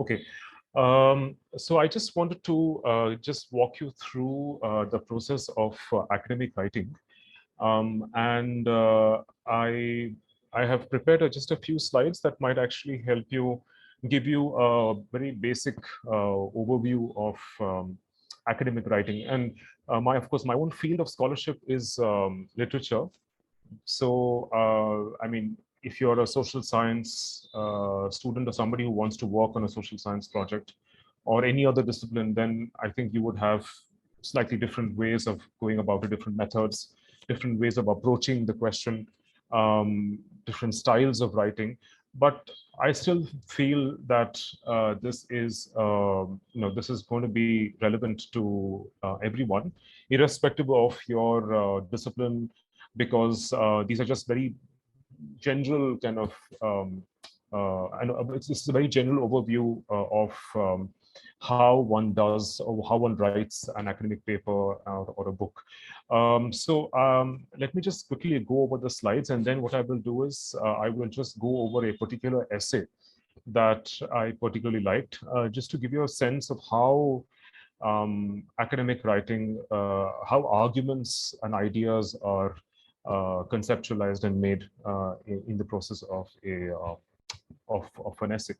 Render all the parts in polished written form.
Okay. So I just wanted to just walk you through the process of academic writing. And I have prepared just a few slides that might actually help you, give you a very basic overview of academic writing. And of course, my own field of scholarship is literature. So, I mean, if you're a social science student or somebody who wants to work on a social science project or any other discipline, then I think you would have slightly different ways of going about it, different methods, different ways of approaching the question, different styles of writing. But I still feel that this is going to be relevant to everyone, irrespective of your discipline, because these are just very general kind of it's a very general overview of how one does or how one writes an academic paper or a book. Let me just quickly go over the slides, and then what I will do is I will just go over a particular essay that I particularly liked, just to give you a sense of how academic writing, how arguments and ideas are conceptualized and made in the process of of an essay,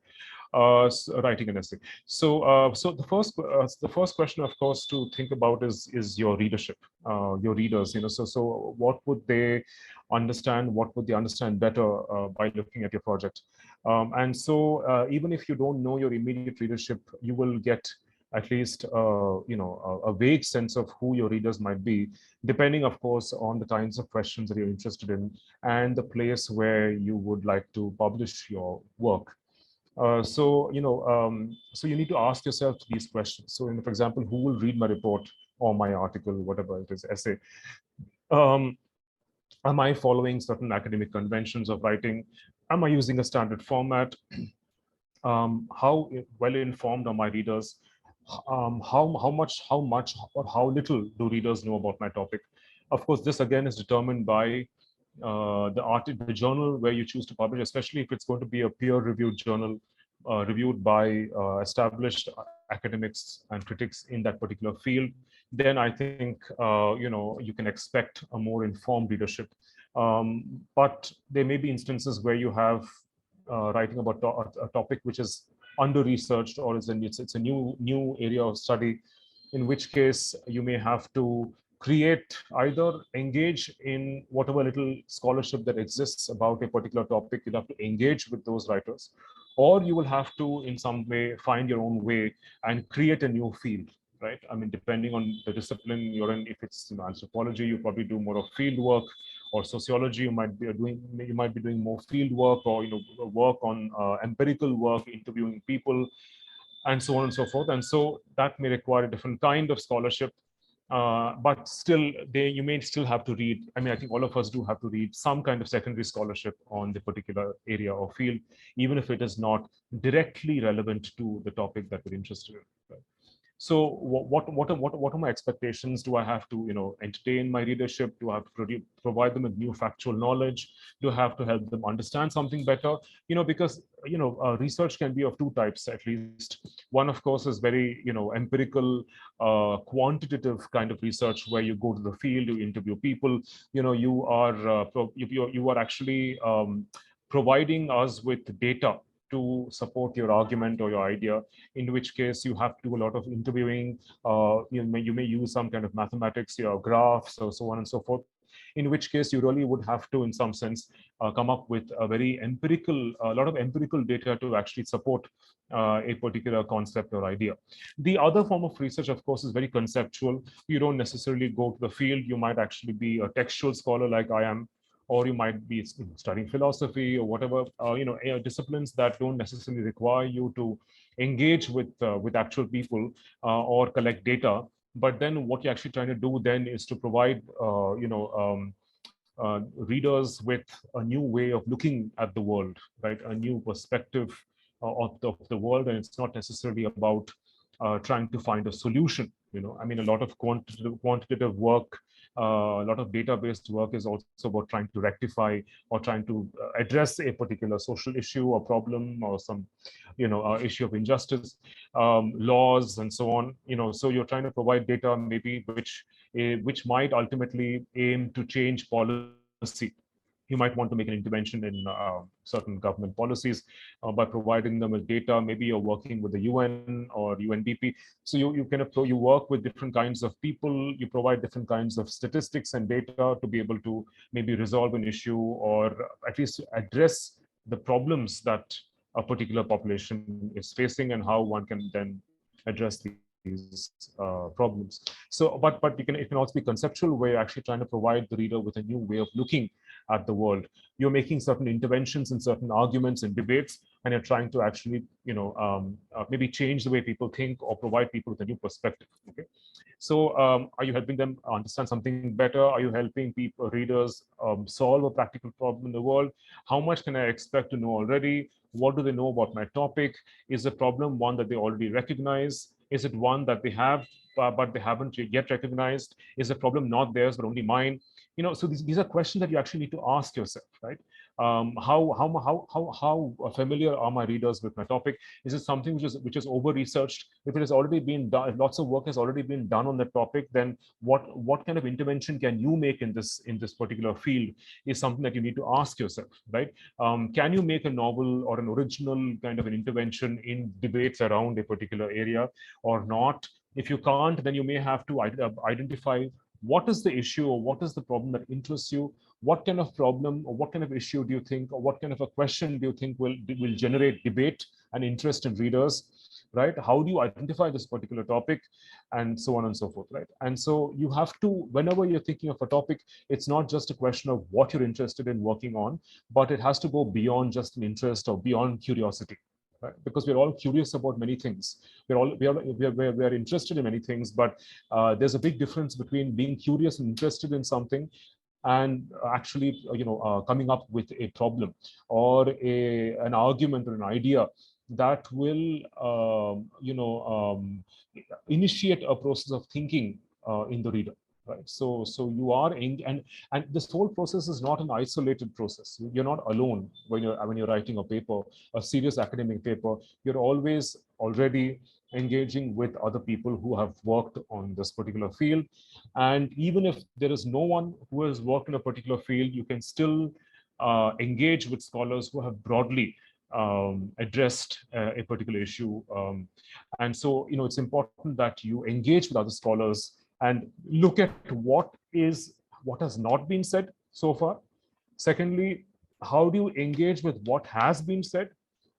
writing an essay. So the first question, of course, to think about is your readership, your readers. So what would they understand? What would they understand better by looking at your project? And so even if you don't know your immediate readership, you will get at least a vague sense of who your readers might be, depending, of course, on the kinds of questions that you're interested in and the place where you would like to publish your work. So you need to ask yourself these questions. So, for example, who will read my report or my article, whatever it is, essay? Um, am I following certain academic conventions of writing? Am I using a standard format? How well informed are my readers? How much, or how little do readers know about my topic? Of course, this again is determined by the journal where you choose to publish, especially if it's going to be a peer-reviewed journal reviewed by established academics and critics in that particular field. Then I think you can expect a more informed readership. But there may be instances where you have writing about a topic which is under researched, or it's a new area of study, in which case you may have to create, either engage in whatever little scholarship that exists about a particular topic. You'll have to engage with those writers, or you will have to in some way find your own way and create a new field, right? I mean, depending on the discipline you're in. If it's anthropology, you probably do more of field work, or sociology, you might be doing more field work, or work on empirical work, interviewing people, and so on and so forth. And so that may require a different kind of scholarship. But still, you may still have to read. I mean, I think all of us do have to read some kind of secondary scholarship on the particular area or field, even if it is not directly relevant to the topic that we're interested in. Right? So what are my expectations? Do I have to entertain my readership? Do I have to provide them with new factual knowledge? Do I have to help them understand something better? Because research can be of two types, at least. One, of course, is very empirical, quantitative kind of research, where you go to the field, you interview people. You are actually providing us with data to support your argument or your idea, in which case you have to do a lot of interviewing. You may use some kind of mathematics, your graphs, or so on and so forth, in which case you really would have to, in some sense, come up with a lot of empirical data to actually support a particular concept or idea. The other form of research, of course, is very conceptual. You don't necessarily go to the field. You might actually be a textual scholar like I am, or you might be studying philosophy or whatever, disciplines that don't necessarily require you to engage with actual people or collect data. But then what you're actually trying to do then is to provide readers with a new way of looking at the world, right? A new perspective of the world, and it's not necessarily about trying to find a solution. I mean, a lot of quantitative work A lot of database work is also about trying to rectify or trying to address a particular social issue or problem or some, issue of injustice, laws and so on. So you're trying to provide data maybe which might ultimately aim to change policy. You might want to make an intervention in certain government policies by providing them with data. Maybe you're working with the UN or UNDP. So you kind of you work with different kinds of people. You provide different kinds of statistics and data to be able to maybe resolve an issue or at least address the problems that a particular population is facing and how one can then address these problems. So, but it can also be conceptual where you're actually trying to provide the reader with a new way of looking at the world. You're making certain interventions and certain arguments and debates, and you're trying to actually, maybe change the way people think or provide people with a new perspective. Okay, so are you helping them understand something better? Are you helping people, readers, solve a practical problem in the world? How much can I expect to know already? What do they know about my topic? Is the problem one that they already recognize? Is it one that they have but they haven't yet recognized? Is the problem not theirs but only mine? So these are questions that you actually need to ask yourself, right? How familiar are my readers with my topic? Is it something which is over researched? If it has already been done, if lots of work has already been done on the topic, then what kind of intervention can you make in this particular field is something that you need to ask yourself, right? Can you make a novel or an original kind of an intervention in debates around a particular area or not? If you can't, then you may have to identify what is the issue or what is the problem that interests you. What kind of problem or what kind of issue do you think, or what kind of a question do you think will generate debate and interest in readers, right? How do you identify this particular topic, and so on and so forth, right? And so you have to, whenever you're thinking of a topic, it's not just a question of what you're interested in working on, but it has to go beyond just an interest or beyond curiosity, right? Because we're all curious about many things. We're interested in many things, but there's a big difference between being curious and interested in something and actually coming up with a problem or an argument or an idea that will initiate a process of thinking in the reader, right? So you are in, and this whole process is not an isolated process. You're not alone when you're writing a paper, a serious academic paper. You're always already engaging with other people who have worked on this particular field. And even if there is no one who has worked in a particular field, you can still engage with scholars who have broadly addressed a particular issue. And so, it's important that you engage with other scholars and look at what has not been said so far. Secondly, how do you engage with what has been said?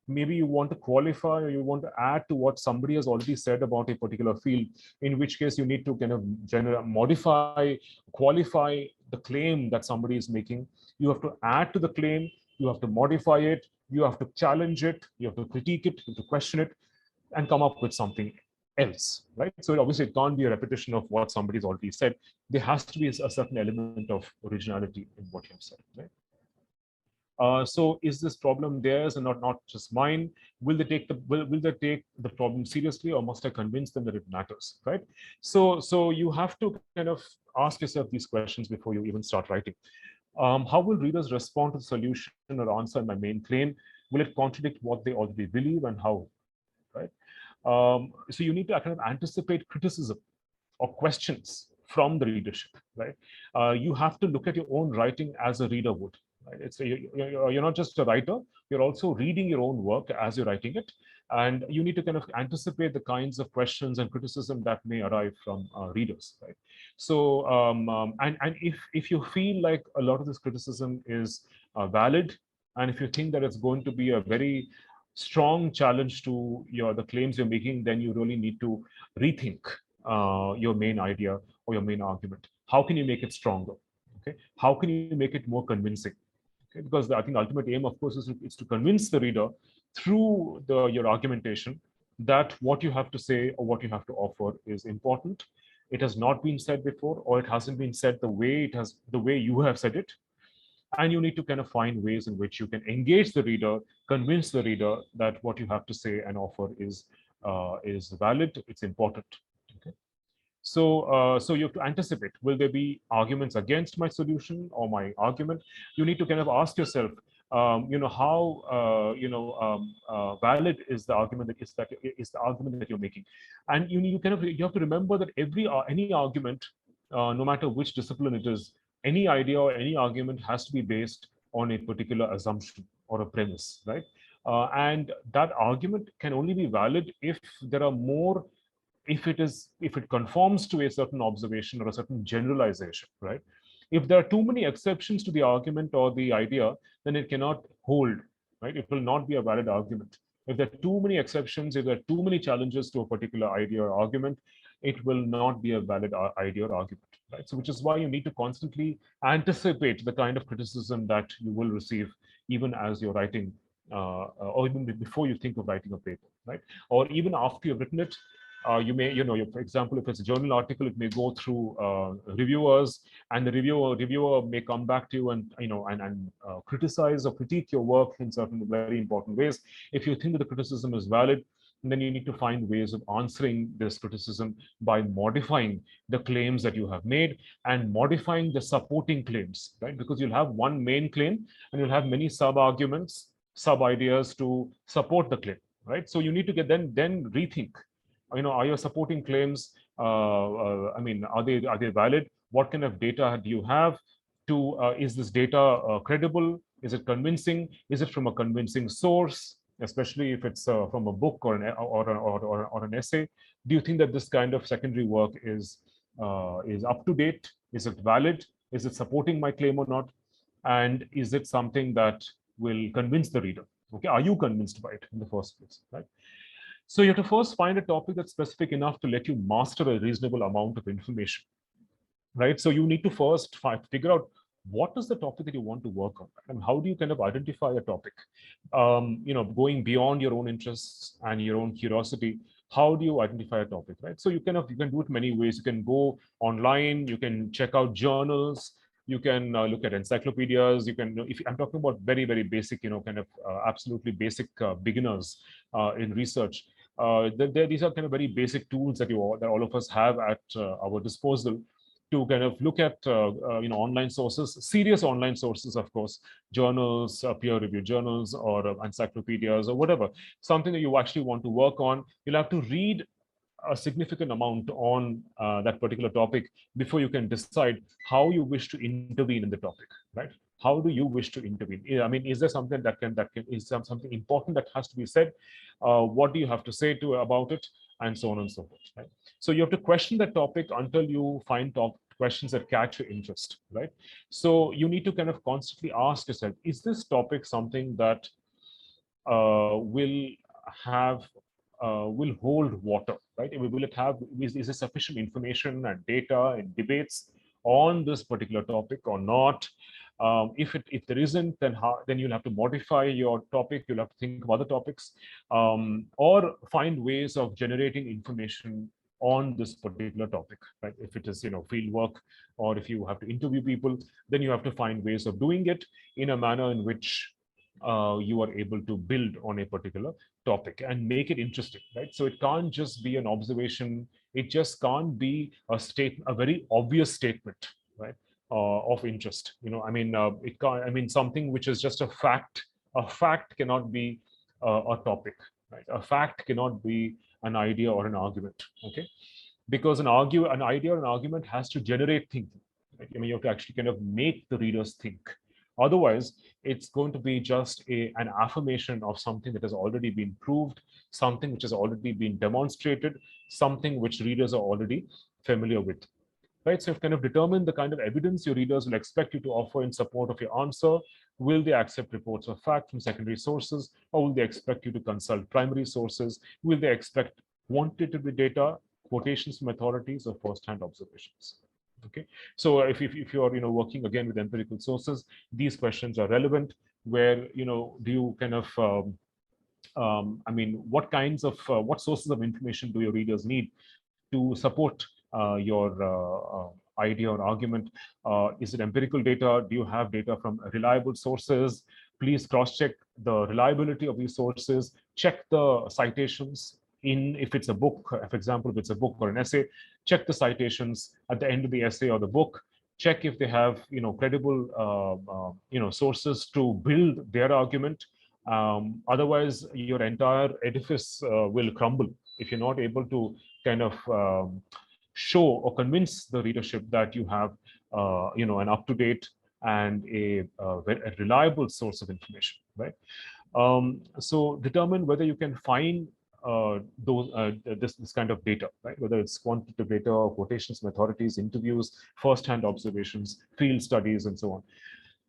Maybe you want to qualify or you want to add to what somebody has already said about a particular field, in which case you need to kind of modify, qualify the claim that somebody is making. You have to add to the claim, you have to modify it, you have to challenge it, you have to critique it, you have to question it, and come up with something else, right? So obviously it can't be a repetition of what somebody's already said. There has to be a certain element of originality in what you have said, right? So is this problem theirs and not just mine? Will they take the problem seriously, or must I convince them that it matters, right? So you have to kind of ask yourself these questions before you even start writing. How will readers respond to the solution or answer in my main claim? Will it contradict what they already believe, and how, right? So you need to kind of anticipate criticism or questions from the readership, right? You have to look at your own writing as a reader would. Right? You're not just a writer, you're also reading your own work as you're writing it. And you need to kind of anticipate the kinds of questions and criticism that may arrive from readers, right? So, and if you feel like a lot of this criticism is valid, and if you think that it's going to be a very strong challenge to the claims you're making, then you really need to rethink your main idea or your main argument. How can you make it stronger? Okay, how can you make it more convincing? Okay, because I think the ultimate aim, of course, is to convince the reader through your argumentation that what you have to say or what you have to offer is important. It has not been said before, or it hasn't been said the way you have said it. And you need to kind of find ways in which you can engage the reader, convince the reader that what you have to say and offer is valid, it's important. Okay. So you have to anticipate, will there be arguments against my solution or my argument? You need to kind of ask yourself, how valid is the argument that is the argument that you're making. And you have to remember that any argument, no matter which discipline it is, any idea or any argument has to be based on a particular assumption or a premise, right? And that argument can only be valid if there are more, if it conforms to a certain observation or a certain generalization, right? If there are too many exceptions to the argument or the idea, then it cannot hold, right? It will not be a valid argument. If there are too many exceptions, if there are too many challenges to a particular idea or argument, it will not be a valid idea or argument, right? So which is why you need to constantly anticipate the kind of criticism that you will receive, even as you're writing, or even before you think of writing a paper, right? Or even after you've written it, you may, for example, if it's a journal article, it may go through reviewers, and the reviewer may come back to you and criticize or critique your work in certain very important ways. If you think that the criticism is valid, then you need to find ways of answering this criticism by modifying the claims that you have made and modifying the supporting claims, right? Because you'll have one main claim and you'll have many sub arguments, sub ideas to support the claim, right? So you need to then rethink, are your supporting claims, are they valid? What kind of data do you have? Is this data credible? Is it convincing? Is it from a convincing source? Especially if it's from a book or an essay. Do you think that this kind of secondary work is up to date? Is it valid? Is it supporting my claim or not? And is it something that will convince the reader? Okay, are you convinced by it in the first place, right? So you have to first find a topic that's specific enough to let you master a reasonable amount of information, right? So you need to first figure out what is the topic that you want to work on, and how do you kind of identify a topic, going beyond your own interests and your own curiosity. How do you identify a topic, right? So you can do it many ways. You can go online, you can check out journals, you can look at encyclopedias. You can, if I'm talking about very, very basic, absolutely basic beginners in research, these are kind of very basic tools that all of us have at our disposal to kind of look at online sources, serious online sources, of course, journals, peer-reviewed journals, or encyclopedias, or whatever, something that you actually want to work on. You'll have to read a significant amount on that particular topic before you can decide how you wish to intervene in the topic, right? How do you wish to intervene? I mean, is there something is something important that has to be said? What do you have to say about it? And so on and so forth, right? So you have to question that topic until you find questions that catch your interest, right? So you need to kind of constantly ask yourself, is this topic something that will have will hold water, right? Will it have, is there sufficient information and data and debates on this particular topic or not? If there isn't, then you'll have to modify your topic. You'll have to think of other topics, or find ways of generating information on this particular topic, right? If it is field work, or if you have to interview people, then you have to find ways of doing it in a manner in which you are able to build on a particular topic and make it interesting, right? So it can't just be an observation. It just can't be a very obvious statement, right? Of interest. It can't. I mean, something which is just a fact. A fact cannot be a topic, right? A fact cannot be an idea or an argument. Okay, because an idea or an argument has to generate thinking. Right? I mean, you have to actually kind of make the readers think. Otherwise, it's going to be just an affirmation of something that has already been proved, something which has already been demonstrated, something which readers are already familiar with. Right? So you've kind of determined the kind of evidence your readers will expect you to offer in support of your answer. Will they accept reports of fact from secondary sources, or will they expect you to consult primary sources? Will they expect quantitative data, quotations from authorities, or first-hand observations? Okay, so if you're working again with empirical sources, these questions are relevant. Where do you kind of what sources of information do your readers need to support your idea or argument? Is it empirical data? Do you have data from reliable sources? Please cross-check the reliability of these sources. Check the citations. if it's a book, for example, if it's a book or an essay, check the citations at the end of the essay or the book. Check if they have credible sources to build their argument. Otherwise, your entire edifice will crumble if you're not able to kind of show or convince the readership that you have an up-to-date and a reliable source of information, right? So determine whether you can find this kind of data, right? Whether it's quantitative data, quotations from authorities, interviews, first-hand observations, field studies, and so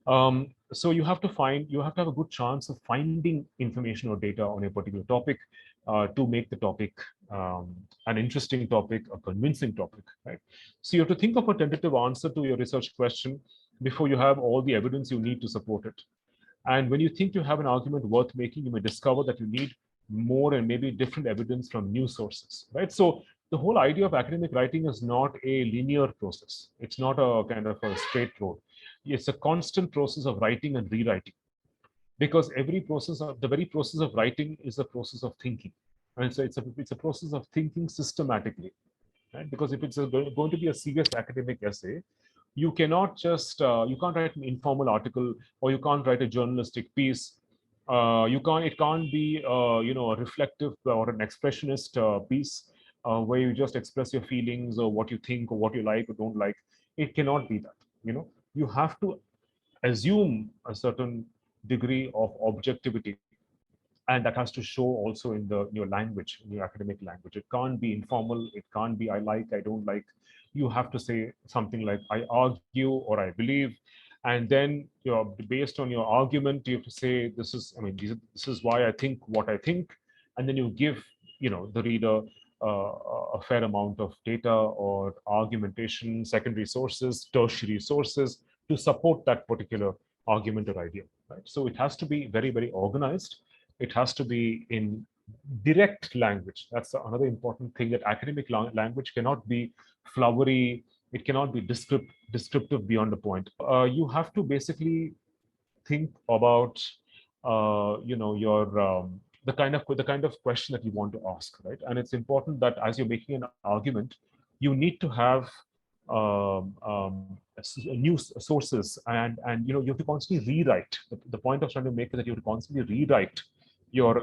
on. So you have to have a good chance of finding information or data on a particular topic to make the topic an interesting topic, a convincing topic, right? So you have to think of a tentative answer to your research question before you have all the evidence you need to support it. And when you think you have an argument worth making, you may discover that you need more and maybe different evidence from new sources, right? So the whole idea of academic writing is not a linear process. It's not a kind of a straight road. It's a constant process of writing and rewriting, because the very process of writing is a process of thinking. And so it's a process of thinking systematically, right? Because if it's going to be a serious academic essay, you cannot just you can't write an informal article, or you can't write a journalistic piece. It can't be a reflective or an expressionist piece where you just express your feelings or what you think or what you like or don't like. It cannot be that. You have to assume a certain degree of objectivity, and that has to show also in your language, in your academic language. It can't be informal. It can't be I like, I don't like. You have to say something like I argue or I believe, and then based on your argument, you have to say this is why I think what I think, and then you give the reader a fair amount of data or argumentation, secondary sources, tertiary sources to support that particular argument or idea, right? So it has to be very, very organized. It has to be in direct language. That's another important thing, that academic language cannot be flowery. It cannot be descriptive beyond the point. You have to basically think about your the kind of question that you want to ask, right? And it's important that as you're making an argument, you need to have new sources, and you have to constantly rewrite. The point I was trying to make is that you have to constantly rewrite your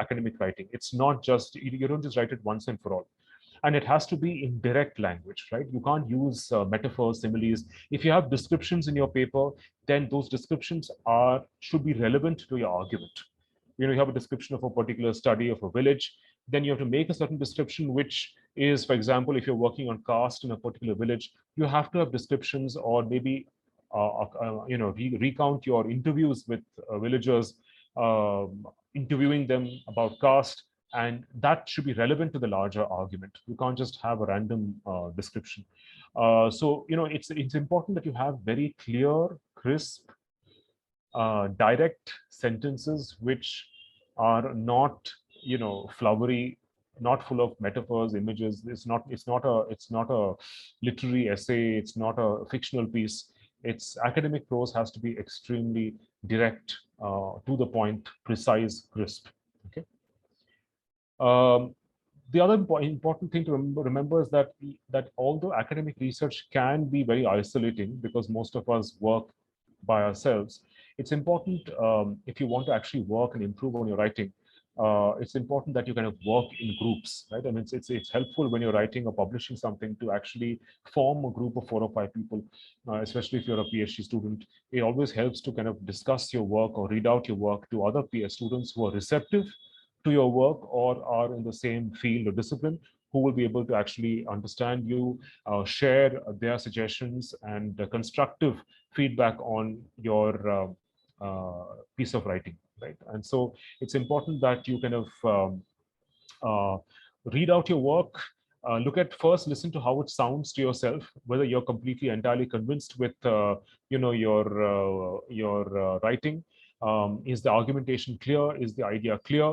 academic writing. It's not just, you don't just write it once and for all. And it has to be in direct language, right? You can't use metaphors, similes. If you have descriptions in your paper, then those descriptions should be relevant to your argument. You have a description of a particular study of a village, then you have to make a certain description, which is, for example, if you're working on caste in a particular village, you have to have descriptions, or maybe recount your interviews with villagers, interviewing them about caste, and that should be relevant to the larger argument. You can't just have a random description. So it's important that you have very clear, crisp, direct sentences which are not flowery, not full of metaphors, images. It's not a literary essay. It's not a fictional piece. Its academic prose has to be extremely direct, to the point, precise, crisp. Okay. The other important thing to remember is that although academic research can be very isolating, because most of us work by ourselves, it's important, if you want to actually work and improve on your writing, it's important that you kind of work in groups, right? I mean, it's helpful when you're writing or publishing something to actually form a group of 4 or 5 people, especially if you're a PhD student. It always helps to kind of discuss your work or read out your work to other peer students who are receptive to your work or are in the same field or discipline, who will be able to actually understand you, share their suggestions and constructive feedback on your piece of writing, right? And so it's important that you kind of read out your work, listen to how it sounds to yourself, whether you're completely entirely convinced with your writing. Is the argumentation clear? Is the idea clear?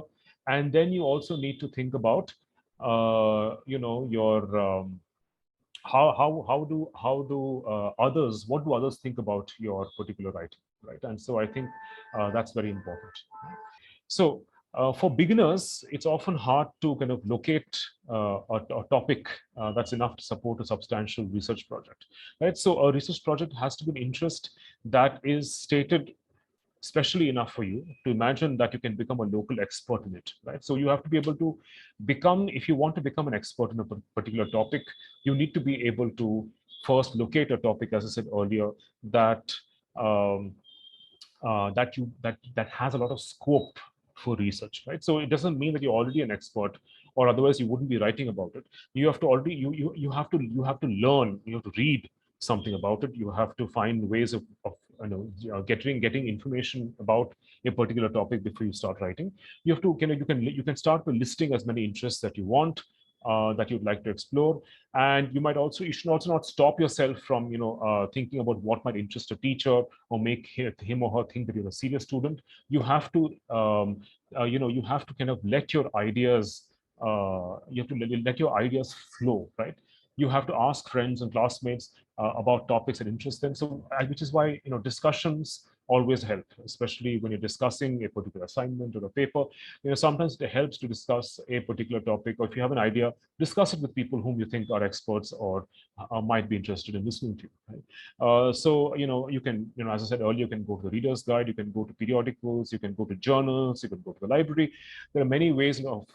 And then you also need to think about your what do others think about your particular writing, right? And so I think that's very important. So For beginners, it's often hard to kind of locate a topic that's enough to support a substantial research project, right? So a research project has to be an interest that is stated specially enough for you to imagine that you can become a local expert in it, right? So you have to be able to become, if you want to become an expert in a particular topic, you need to be able to first locate a topic, as I said earlier, that um, that has a lot of scope for research, right? So it doesn't mean that you're already an expert, or otherwise you wouldn't be writing about it. You have to already you have to learn, you have to read something about it. You have to find ways of getting information about a particular topic before you start writing. You have to you can start by listing as many interests that you want, that you'd like to explore. And you should also not stop yourself from thinking about what might interest a teacher or make him or her think that you're a serious student. You have to you have to kind of let your ideas let your ideas flow, right? You have to ask friends and classmates about topics that interest them. So which is why discussions always help, especially when you're discussing a particular assignment or a paper. Sometimes it helps to discuss a particular topic, or if you have an idea, discuss it with people whom you think are experts or might be interested in listening to you, right? So you can, as I said earlier, you can go to the reader's guide, you can go to periodicals, you can go to journals, you can go to the library. There are many ways of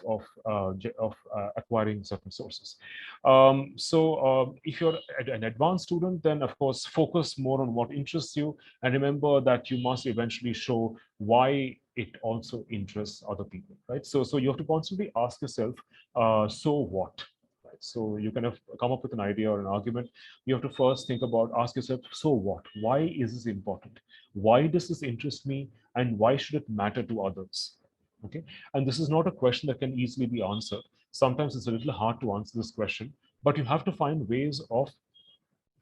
acquiring certain sources. If you're an advanced student, then of course focus more on what interests you, and remember that you must eventually show why it also interests other people, right? So you have to constantly ask yourself, so what? Right? So you kind of come up with an idea or an argument. You have to first ask yourself, so what? Why is this important? Why does this interest me? And why should it matter to others? Okay. And this is not a question that can easily be answered. Sometimes it's a little hard to answer this question, but you have to find ways of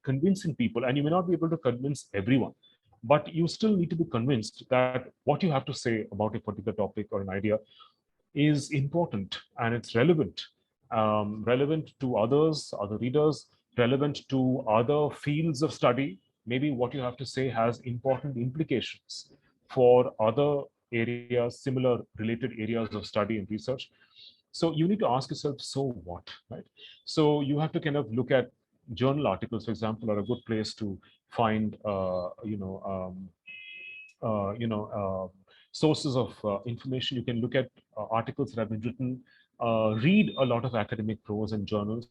convincing people, and you may not be able to convince everyone, but you still need to be convinced that what you have to say about a particular topic or an idea is important and it's relevant, relevant to others, other readers, relevant to other fields of study. Maybe what you have to say has important implications for other areas, similar related areas of study and research. So you need to ask yourself, so what, right? So you have to kind of look at journal articles, for example, are a good place to find, sources of information. You can look at articles that have been written, read a lot of academic prose and journals,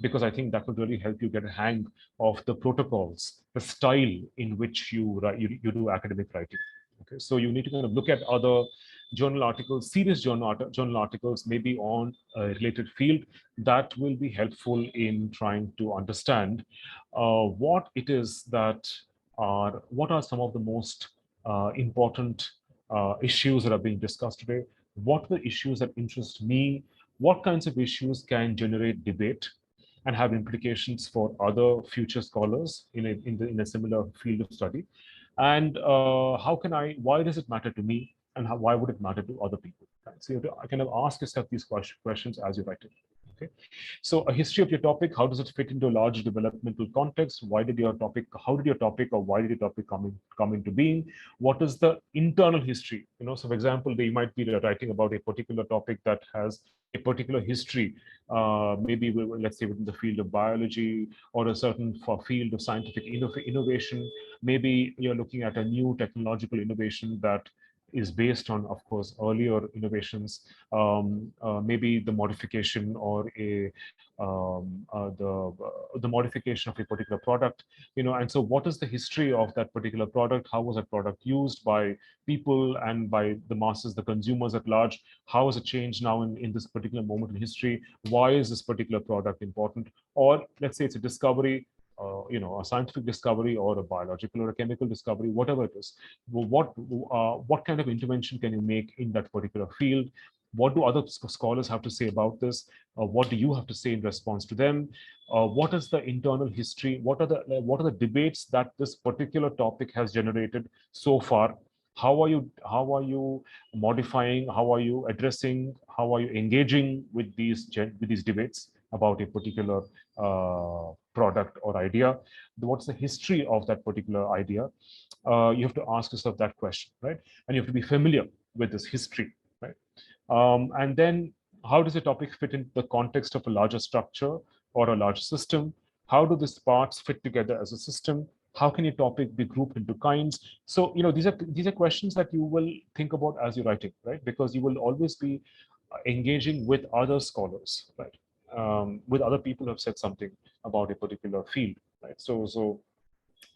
because I think that will really help you get a hang of the protocols, the style in which you do academic writing. Okay, so you need to kind of look at other journal articles, serious journal articles, maybe on a related field, that will be helpful in trying to understand what are some of the most important issues that are being discussed today. What are the issues that interest me? What kinds of issues can generate debate and have implications for other future scholars in a similar field of study? And why does it matter to me? And why would it matter to other people? Right? So you have to kind of ask yourself these questions as you write it. Okay. So a history of your topic, how does it fit into a large developmental context? How did your topic or why did your topic come into being? What is the internal history? So for example, they might be writing about a particular topic that has a particular history, maybe let's say within the field of biology or a certain field of scientific innovation. Maybe you're looking at a new technological innovation that is based on, of course, earlier innovations, maybe the modification or the modification of a particular product, and so what is the history of that particular product? How was that product used by people and by the masses, the consumers at large? How has it changed now in this particular moment in history? Why is this particular product important? Or let's say it's a discovery, a scientific discovery or a biological or a chemical discovery, whatever it is. What kind of intervention can you make in that particular field? What do other scholars have to say about this? What do you have to say in response to them? What is the internal history? What are the debates that this particular topic has generated so far? How are you modifying? How are you addressing? How are you engaging with these debates about a particular product or idea? What's the history of that particular idea? You have to ask yourself that question, right? And you have to be familiar with this history, right? And then how does the topic fit into the context of a larger structure or a larger system? How do these parts fit together as a system? How can your topic be grouped into kinds? So, these are questions that you will think about as you're writing, right? Because you will always be engaging with other scholars, right? With other people who have said something about a particular field, right? So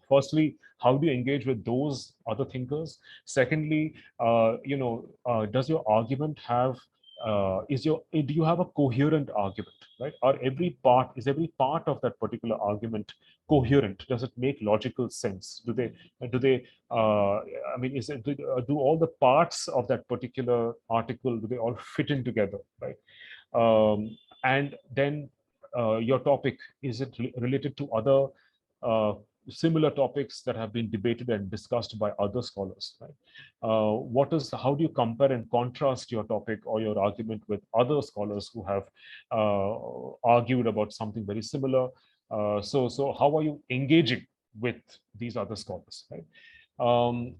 firstly, how do you engage with those other thinkers? Secondly, does your argument have do you have a coherent argument, right? Or every part of that particular argument coherent? Does it make logical sense? Do they I mean, do all the parts of that particular article, do they all fit in together, right? And then your topic, is it related to other uh, similar topics that have been debated and discussed by other scholars, right? How do you compare and contrast your topic or your argument with other scholars who have argued about something very similar? So how are you engaging with these other scholars, right?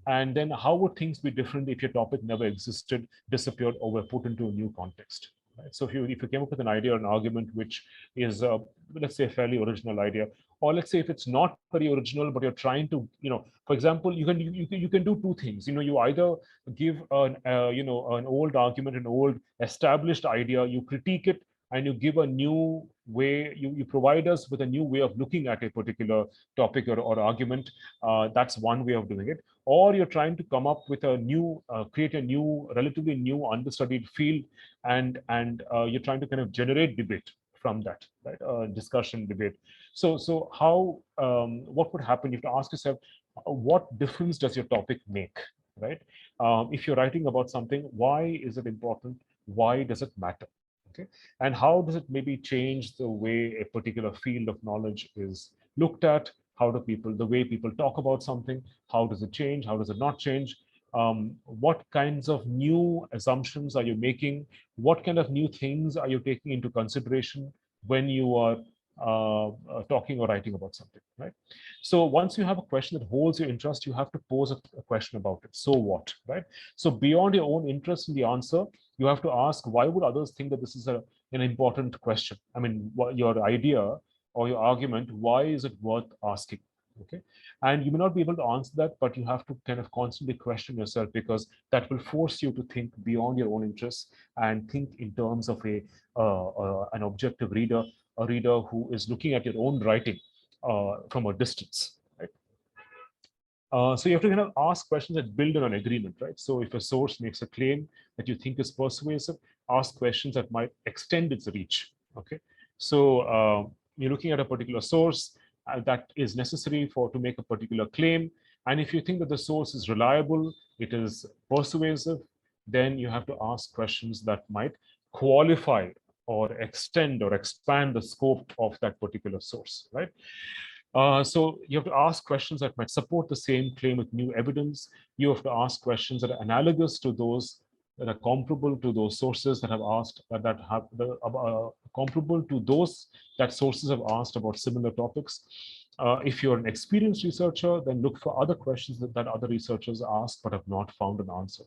And then how would things be different if your topic never existed, disappeared, or were put into a new context? Right? So if you came up with an idea or an argument which is, let's say, a fairly original idea, or let's say if it's not very original, but you're trying to, for example, you can do two things. You either give an old argument, an old established idea, you critique it, and you give a new way, you provide us with a new way of looking at a particular topic or argument. That's one way of doing it. Or you're trying to come up with a new, create a new, relatively new understudied field, and you're trying to kind of generate debate from that, right? Discussion, debate. So what would happen? You have to ask yourself, what difference does your topic make, right? If you're writing about something, why is it important? Why does it matter? Okay, and how does it maybe change the way a particular field of knowledge is looked at? How do people, the way people talk about something, how does it change? How does it not change? What kinds of new assumptions are you making? What kind of new things are you taking into consideration when you are talking or writing about something, right? So once you have a question that holds your interest, you have to pose a question about it. So what, right? So beyond your own interest in the answer, you have to ask, why would others think that this is an important question? I mean, what your idea or your argument, why is it worth asking? Okay, and you may not be able to answer that, but you have to kind of constantly question yourself, because that will force you to think beyond your own interests and think in terms of an objective reader, a reader who is looking at your own writing from a distance, right? So you have to kind of ask questions that build on an agreement, right? So if a source makes a claim that you think is persuasive, ask questions that might extend its reach. Okay, so you're looking at a particular source that is necessary to make a particular claim, and if you think that the source is reliable, it is persuasive, then you have to ask questions that might qualify or extend or expand the scope of that particular source, right? So you have to ask questions that might support the same claim with new evidence. You have to ask questions that are analogous to those, that are comparable to those sources that have asked, comparable to those that sources have asked about similar topics. If you're an experienced researcher, then look for other questions that other researchers asked but have not found an answer,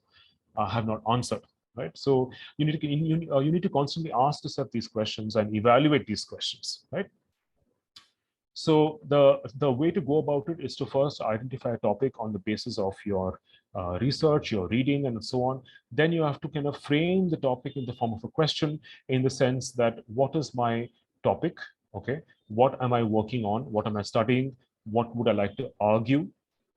have not answered. Right, so you need to constantly ask yourself these questions and evaluate these questions. Right. So the way to go about it is to first identify a topic on the basis of your research, your reading, and so on. Then you have to kind of frame the topic in the form of a question, in the sense that, what is my topic? Okay, what am I working on? What am I studying? What would I like to argue?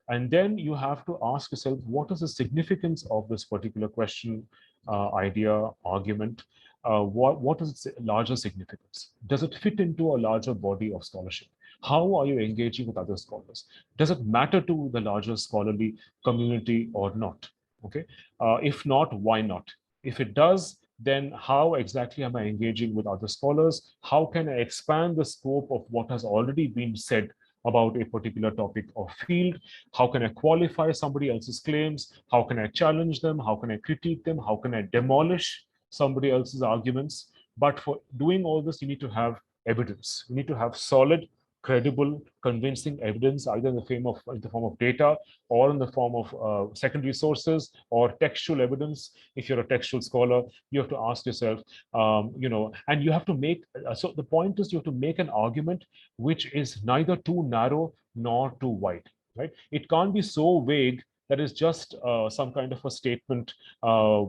And then you have to ask yourself, what is the significance of this particular question, idea, argument? What is its larger significance? Does it fit into a larger body of scholarship? How are you engaging with other scholars? Does it matter to the larger scholarly community or not? Okay. If not, why not? If it does, then how exactly am I engaging with other scholars? How can I expand the scope of what has already been said about a particular topic or field? How can I qualify somebody else's claims? How can I challenge them? How can I critique them? How can I demolish somebody else's arguments? But for doing all this, you need to have evidence. You need to have solid, credible, convincing evidence, either in the form of data or in the form of secondary sources or textual evidence. If you're a textual scholar, you have to ask yourself, and you have to make. So the point is, you have to make an argument which is neither too narrow nor too wide. Right? It can't be so vague that is just some kind of a statement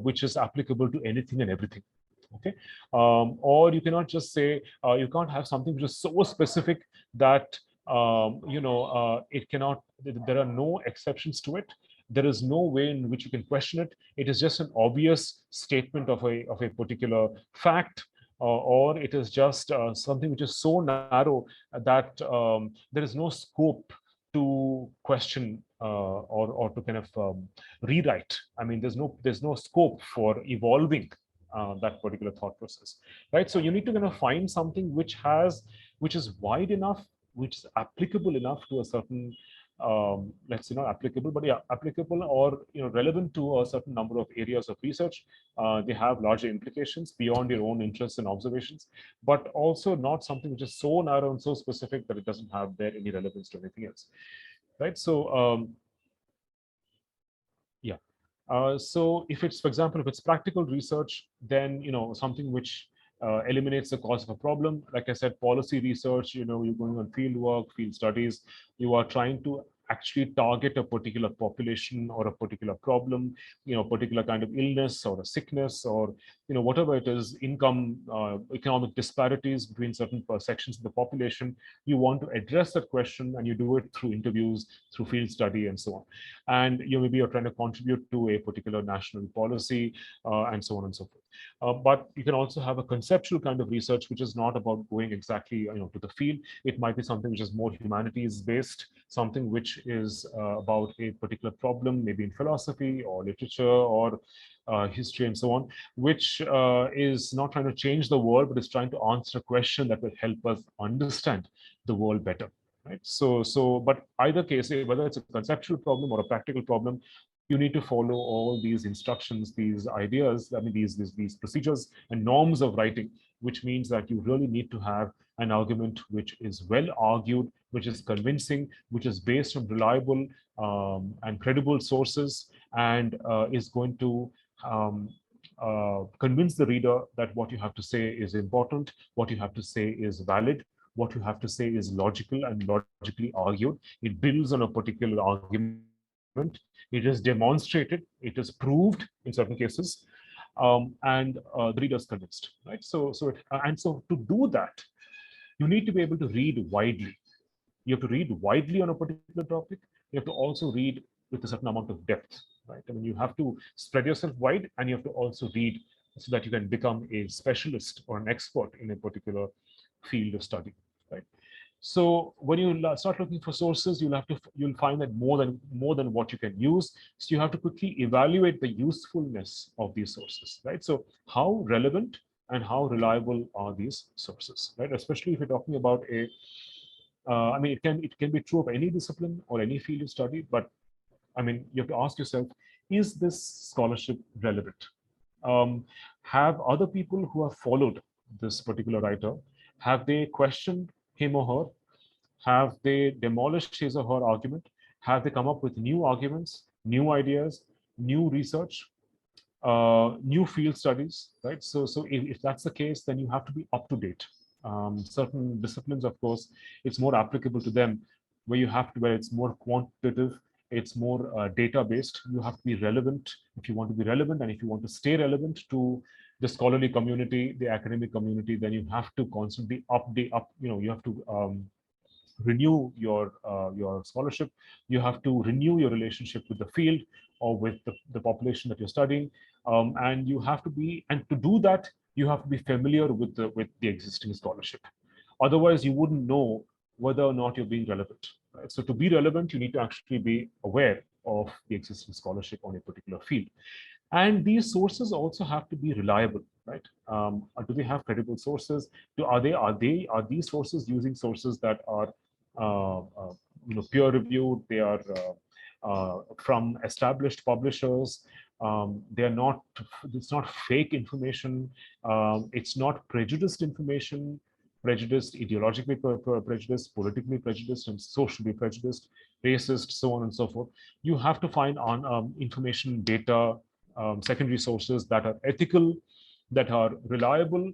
which is applicable to anything and everything. Okay, or you cannot just say you can't have something which is so specific that it cannot. There are no exceptions to it. There is no way in which you can question it. It is just an obvious statement of a particular fact, or it is just something which is so narrow that there is no scope to question or to kind of rewrite. I mean, there's no scope for evolving that particular thought process, right? So you need to kind of find something which is wide enough, which is applicable enough to a certain let's say not applicable, but yeah, applicable or relevant to a certain number of areas of research. They have larger implications beyond your own interests and observations, but also not something which is so narrow and so specific that it doesn't have there any relevance to anything else, right? So yeah. So if it's, for example, if it's practical research, then something which eliminates the cause of a problem. Like I said, policy research. You're going on field work, field studies. You are trying to actually target a particular population or a particular problem, particular kind of illness or a sickness or whatever it is, income, economic disparities between certain sections of the population. You want to address that question, and you do it through interviews, through field study, and so on. And maybe you're trying to contribute to a particular national policy, and so on and so forth. But you can also have a conceptual kind of research, which is not about going exactly to the field. It might be something which is more humanities based, something which is about a particular problem, maybe in philosophy or literature or history and so on, which is not trying to change the world, but is trying to answer a question that will help us understand the world better. Right. But either case, whether it's a conceptual problem or a practical problem, you need to follow all these instructions, these ideas, I mean, these procedures and norms of writing, which means that you really need to have an argument which is well argued, which is convincing, which is based on reliable and credible sources, and is going to convince the reader that what you have to say is important, what you have to say is valid, what you have to say is logical and logically argued. It builds on a particular argument. It is demonstrated. It is proved in certain cases, and the reader is convinced, right? So to do that, you need to be able to read widely. You have to read widely on a particular topic. You have to also read with a certain amount of depth, right? I mean, you have to spread yourself wide, and you have to also read so that you can become a specialist or an expert in a particular field of study, right? So when you start looking for sources, you'll find that more than what you can use. So you have to quickly evaluate the usefulness of these sources, right? So how relevant and how reliable are these sources, right? Especially if you're talking about I mean, it can be true of any discipline or any field of study, but I mean, you have to ask yourself, is this scholarship relevant? Have other people who have followed this particular writer, have they questioned him or her? Have they demolished his or her argument? Have they come up with new arguments, new ideas, new research, new field studies, right? So if that's the case, then you have to be up to date. Certain disciplines, of course, it's more applicable to them, where it's more quantitative, it's more data based. You have to be relevant if you want to be relevant, and if you want to stay relevant to the scholarly community, the academic community, then you have to constantly update. You have to renew your scholarship. You have to renew your relationship with the field or with the population that you're studying, and you have to be, and to do that, you have to be familiar with the existing scholarship. Otherwise, you wouldn't know whether or not you're being relevant. Right? So to be relevant, you need to actually be aware of the existing scholarship on a particular field. And these sources also have to be reliable, right? Do they have credible sources? Are these sources using sources that are peer reviewed? They are from established publishers. They are not. It's not fake information. It's not prejudiced information. prejudiced, ideologically prejudiced, politically prejudiced, and socially prejudiced, racist, so on and so forth. You have to find on information, data, secondary sources that are ethical, that are reliable,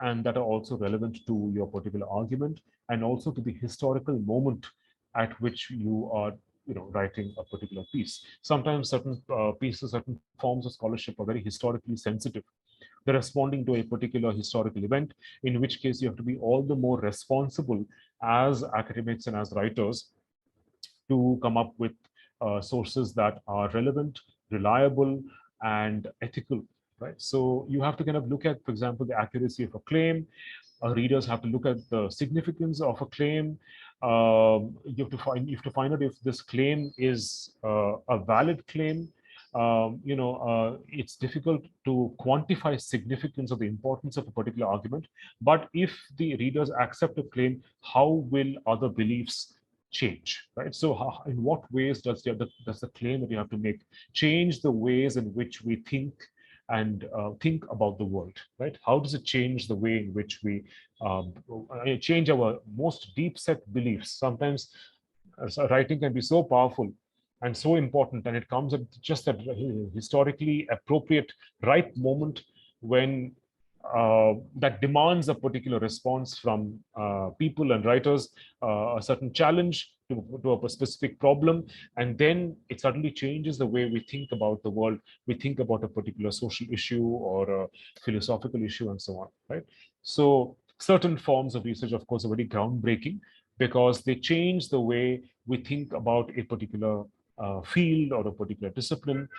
and that are also relevant to your particular argument, and also to the historical moment at which you are writing a particular piece. Sometimes certain pieces, certain forms of scholarship are very historically sensitive. They're responding to a particular historical event, in which case you have to be all the more responsible as academics and as writers to come up with sources that are relevant, reliable, and ethical, right? So you have to kind of look at, for example, the accuracy of a claim. Readers have to look at the significance of a claim. You have to find out if this claim is a valid claim. It's difficult to quantify significance or the importance of a particular argument. But if the readers accept a claim, how will other beliefs change, right? So in what ways does the claim that you have to make change the ways in which we think and think about the world, right? How does it change the way in which we change our most deep set beliefs? Sometimes writing can be so powerful and so important, and it comes at just that historically appropriate right moment when that demands a particular response from people and writers, a certain challenge to a specific problem, and then it suddenly changes the way we think about the world. We think about a particular social issue or a philosophical issue and so on, right? So certain forms of research, of course, are very groundbreaking because they change the way we think about a particular field or a particular discipline.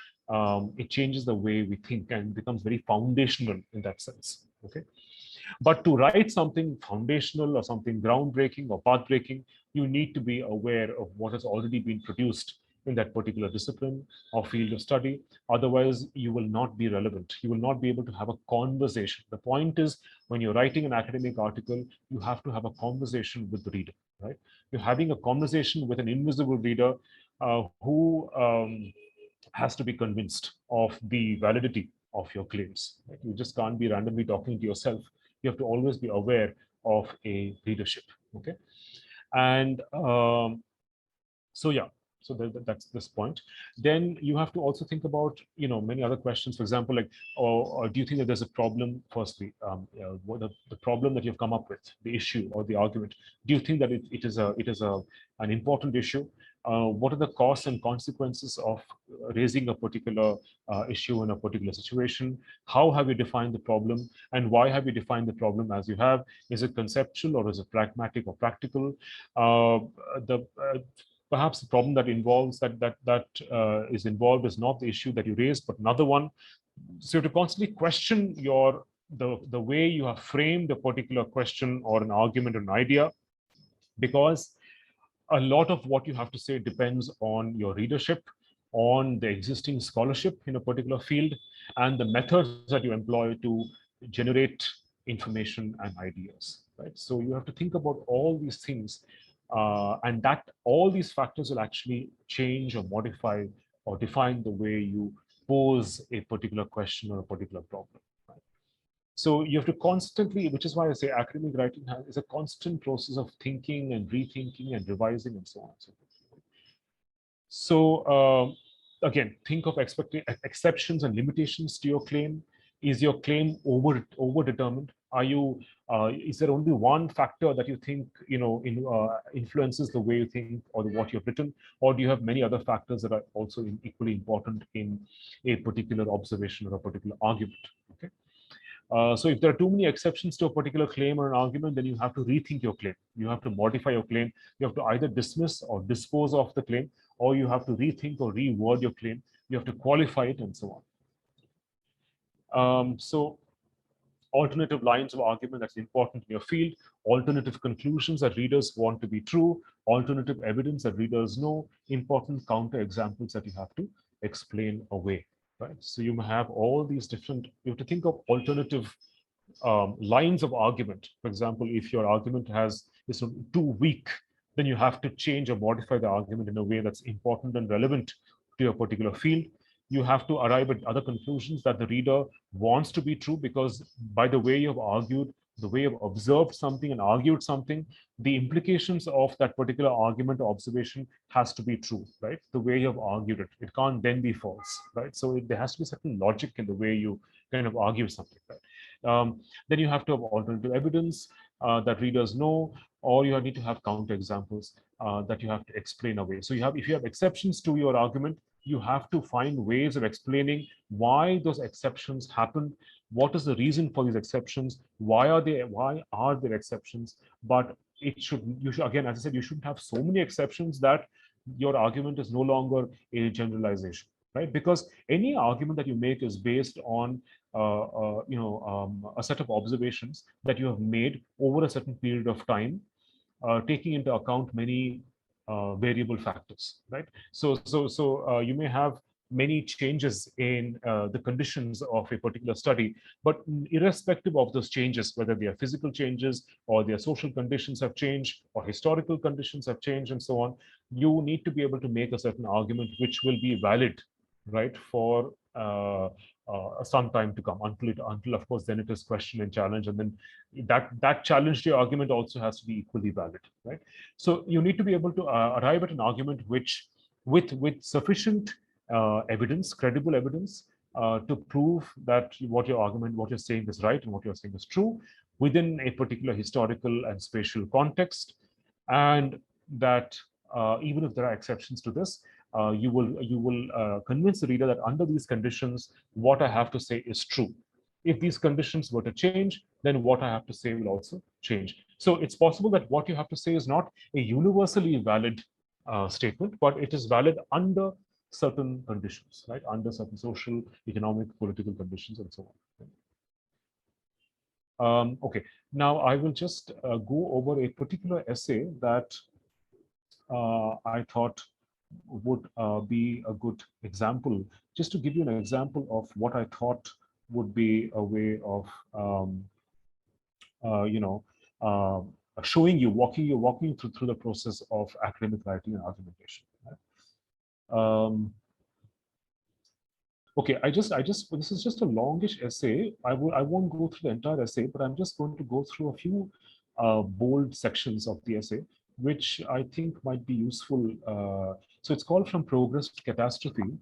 It changes the way we think and becomes very foundational in that sense. Okay, but to write something foundational or something groundbreaking or pathbreaking, you need to be aware of what has already been produced in that particular discipline or field of study. Otherwise, you will not be relevant. You will not be able to have a conversation. The point is, when you're writing an academic article, you have to have a conversation with the reader, right? You're having a conversation with an invisible reader who has to be convinced of the validity of your claims. Right? You just can't be randomly talking to yourself. You have to always be aware of a readership. Okay, and so yeah, so that's this point. Then you have to also think about many other questions. For example, like, or do you think that there's a problem? Firstly, what the problem that you've come up with, the issue or the argument. Do you think that it is an important issue? What are the costs and consequences of raising a particular issue in a particular situation? How have you defined the problem, and why have you defined the problem as you have? Is it conceptual or is it pragmatic or practical? The Perhaps the problem that is involved is not the issue that you raised, but another one. So you have to constantly question the way you have framed a particular question or an argument or an idea, because a lot of what you have to say depends on your readership, on the existing scholarship in a particular field, and the methods that you employ to generate information and ideas, right? So you have to think about all these things, and that all these factors will actually change or modify or define the way you pose a particular question or a particular problem. So you have to constantly, which is why I say academic writing is a constant process of thinking and rethinking and revising and so on and so forth. So again, think of exceptions and limitations to your claim. Is your claim over determined? Are you is there only one factor that you think influences the way you think or what you've written, or do you have many other factors that are also equally important in a particular observation or a particular argument? Okay. So if there are too many exceptions to a particular claim or an argument, then you have to rethink your claim. You have to modify your claim. You have to either dismiss or dispose of the claim, or you have to rethink or reword your claim. You have to qualify it and so on. So alternative lines of argument that's important in your field, alternative conclusions that readers want to be true, alternative evidence that readers know, important counter examples that you have to explain away. Right? So you have all these different, you have to think of alternative lines of argument. For example, if your argument is too weak, then you have to change or modify the argument in a way that's important and relevant to your particular field. You have to arrive at other conclusions that the reader wants to be true, because by the way you have argued, the way you've observed something and argued something, the implications of that particular argument or observation has to be true, right? The way you have argued it, it can't then be false, right? So there has to be certain logic in the way you kind of argue something, right? Then you have to have alternative evidence that readers know, or you need to have counterexamples that you have to explain away. So if you have exceptions to your argument, you have to find ways of explaining why those exceptions happen, what is the reason for these exceptions, why are there exceptions. But you should, again, as I said, you shouldn't have so many exceptions that your argument is no longer a generalization, right? Because any argument that you make is based on a set of observations that you have made over a certain period of time, taking into account many variable factors, right? So you may have many changes in the conditions of a particular study, but irrespective of those changes, whether they are physical changes or their social conditions have changed or historical conditions have changed and so on, you need to be able to make a certain argument which will be valid, right, for some time to come, until of course then it is questioned and challenged, and then that challenge to your argument also has to be equally valid, right? So you need to be able to arrive at an argument which, with sufficient evidence, credible evidence, to prove that what you're saying is right and what you're saying is true within a particular historical and spatial context, and that even if there are exceptions to this, you will convince the reader that under these conditions, what I have to say is true. If these conditions were to change, then what I have to say will also change. So it's possible that what you have to say is not a universally valid statement, but it is valid under certain conditions, right? Under certain social, economic, political conditions, and so on. Okay, now I will just go over a particular essay that I thought would be a good example, just to give you an example of what I thought would be a way of, uh, you know, uh, showing you, walking you through the process of academic writing and argumentation. Right? Okay, this is just a longish essay. I won't go through the entire essay, but I'm just going to go through a few bold sections of the essay, which I think might be useful. So it's called From Progress to Catastrophe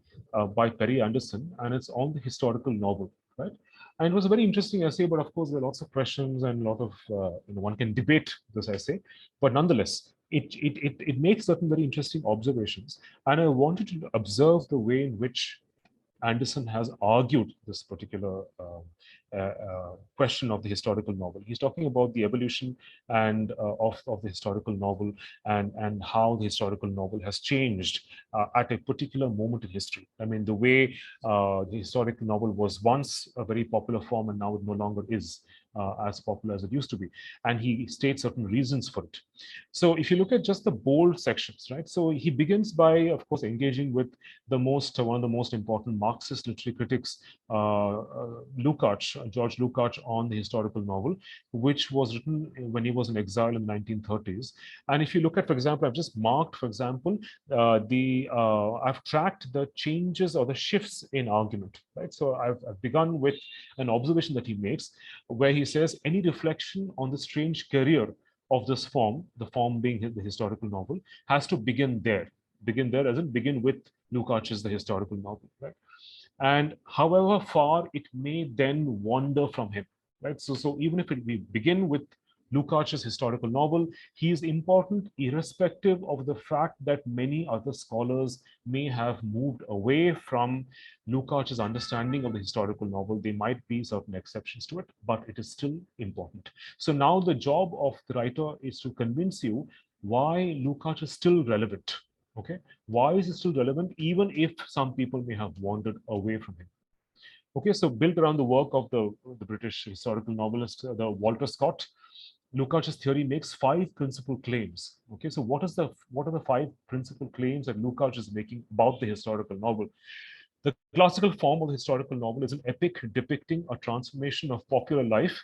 by Perry Anderson, and it's on the historical novel, right? And it was a very interesting essay, but of course there are lots of questions and a lot of, one can debate this essay, but nonetheless, it makes certain very interesting observations. And I wanted to observe the way in which Anderson has argued this particular question of the historical novel. He's talking about the evolution and of the historical novel, and how the historical novel has changed at a particular moment in history. I mean, the way the historical novel was once a very popular form, and now it no longer is as popular as it used to be. And he states certain reasons for it. So if you look at just the bold sections, right? So he begins by, of course, engaging with one of the most important Marxist literary critics, George Lukács, on the historical novel, which was written when he was in exile in the 1930s. And if you look at, for example, I've just marked, for example, I've tracked the changes or the shifts in argument, right? So I've begun with an observation that he makes, where he says, any reflection on the strange career of this form, the form being the historical novel, has to begin there. Begin there as in begin with Lukács' The Historical Novel, right? And however far it may then wander from him, right? So even if we begin with Lukács' historical novel, he is important irrespective of the fact that many other scholars may have moved away from Lukács' understanding of the historical novel. There might be certain exceptions to it, but it is still important. So now the job of the writer is to convince you why Lukács is still relevant. Okay, why is it still relevant, even if some people may have wandered away from him? Okay, so built around the work of the British historical novelist, the Walter Scott, Lukács' theory makes 5 principal claims. Okay, so what are the 5 principal claims that Lukács is making about the historical novel? The classical form of the historical novel is an epic depicting a transformation of popular life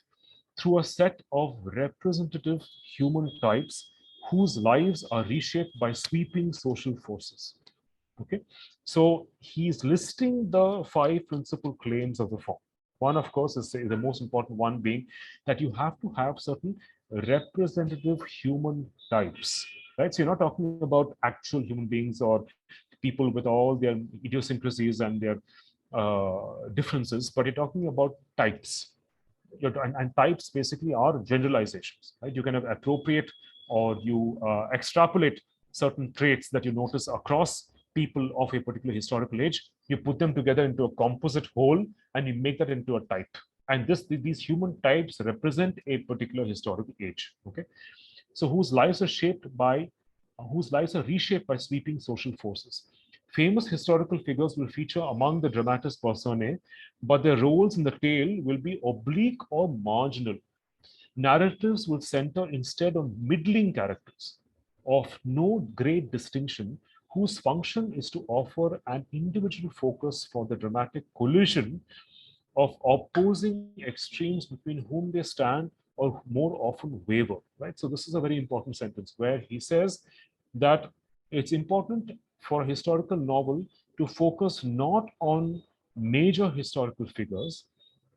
through a set of representative human types whose lives are reshaped by sweeping social forces. Okay, so he's listing the 5 principal claims of the form. One, of course, is the most important one being that you have to have certain representative human types, right? So you're not talking about actual human beings or people with all their idiosyncrasies and their differences, but you're talking about types. And types basically are generalizations, right? You kind of appropriate or you extrapolate certain traits that you notice across people of a particular historical age. You put them together into a composite whole and you make that into a type. And these human types represent a particular historical age. Okay, so whose lives are reshaped by sweeping social forces. Famous historical figures will feature among the dramatis personae, but their roles in the tale will be oblique or marginal. Narratives will center instead on middling characters of no great distinction, whose function is to offer an individual focus for the dramatic collision of opposing extremes between whom they stand or more often waver, right? So this is a very important sentence where he says that it's important for a historical novel to focus not on major historical figures,